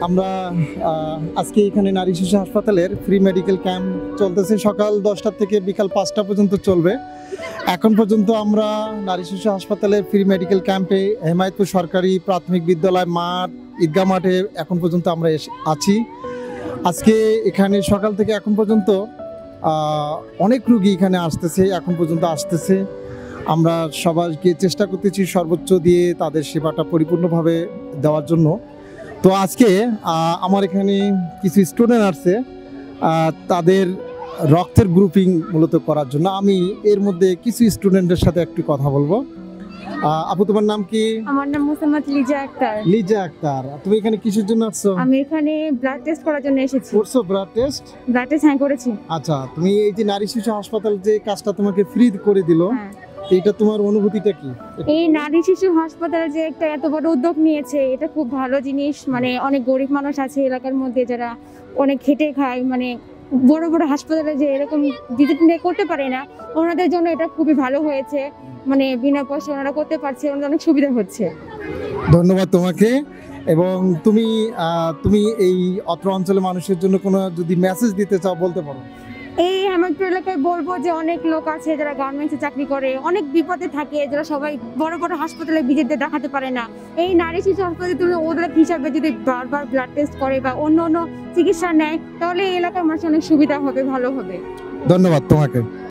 আমরা আজকে এখানে নারী শিশু হাসপাতালের ফ্রি মেডিকেল ক্যাম্প চলতেছে, সকাল 10টা থেকে বিকাল 5টা পর্যন্ত চলবে। এখন পর্যন্ত আমরা নারী শিশু হাসপাতালের ফ্রি মেডিকেল ক্যাম্পে হেমায়েতপুর সরকারি প্রাথমিক বিদ্যালয় মাঠ, ঈদগাহ মাঠে এখন পর্যন্ত আমরা আছি। আজকে এখানে সকাল থেকে এখন পর্যন্ত অনেক রোগী এখানে আসতেছে, এখন পর্যন্ত আসতেছে। আমরা সবাইকে চেষ্টা করতেছি সর্বোচ্চ দিয়ে তাদের সেবাটা পরিপূর্ণভাবে দেওয়ার জন্য। তো আজকে আমার এখানে কিছু স্টুডেন্ট আসছে তাদের রক্তের গ্রুপিং মূলত করার জন্য। আমি এর মধ্যে কিছু স্টুডেন্টের সাথে একটু কথা বলবো। আপু, তোমার নাম কি? আমার নাম মোসাম্মদ লিজা আক্তার। লিজা আক্তার, তুমি এখানে কিসের জন্য আসছো? আমি এখানে ব্লাড টেস্ট করার জন্য এসেছি। করছো ব্লাড টেস্ট? ব্লাড টেস্ট হ্যাঁ করেছি। আচ্ছা, তুমি এই যে নারী শিশু হাসপাতাল যে কাজটা তোমাকে ফ্রি করে দিল, এটা তোমার অনুভূতিটা কি? এই নারী শিশু হাসপাতাল যে একটা এত বড় উদ্যোগ নিয়েছে, এটা খুব ভালো জিনিস। মানে অনেক গরিব মানুষ আছে এলাকার মধ্যে যারা অনেক খেটে খায়, মানে বড় বড় হাসপাতালে যে এরকম ভিজিট করতে পারে না, ওনাদের জন্য এটা খুবই ভালো হয়েছে। মানে বিনা পয়সা ওনারা করতে পারছে, ওনাদের অনেক সুবিধা হচ্ছে। ধন্যবাদ তোমাকে। এবং তুমি তুমি এই অত্র অঞ্চলের মানুষের জন্য কোনো যদি মেসেজ দিতে চাও বলতে পারো। এই হেমায়তপুর এলাকায় বলবো যে অনেক লোক আছে যারা গার্মেন্টসে চাকরি করে, অনেক বিপদে থাকে, যারা সবাই বড় বড় হাসপাতালে ভিজিটে দেখাতে পারে না। এই নারী শিশু হাসপাতালে তুমি ওদের হিসাবে যদি বারবার ব্লাড টেস্ট করে বা অন্য অন্য চিকিৎসা নেয়, তাহলে এই এলাকার মানুষ অনেক সুবিধা হবে, ভালো হবে। ধন্যবাদ তোমাকে।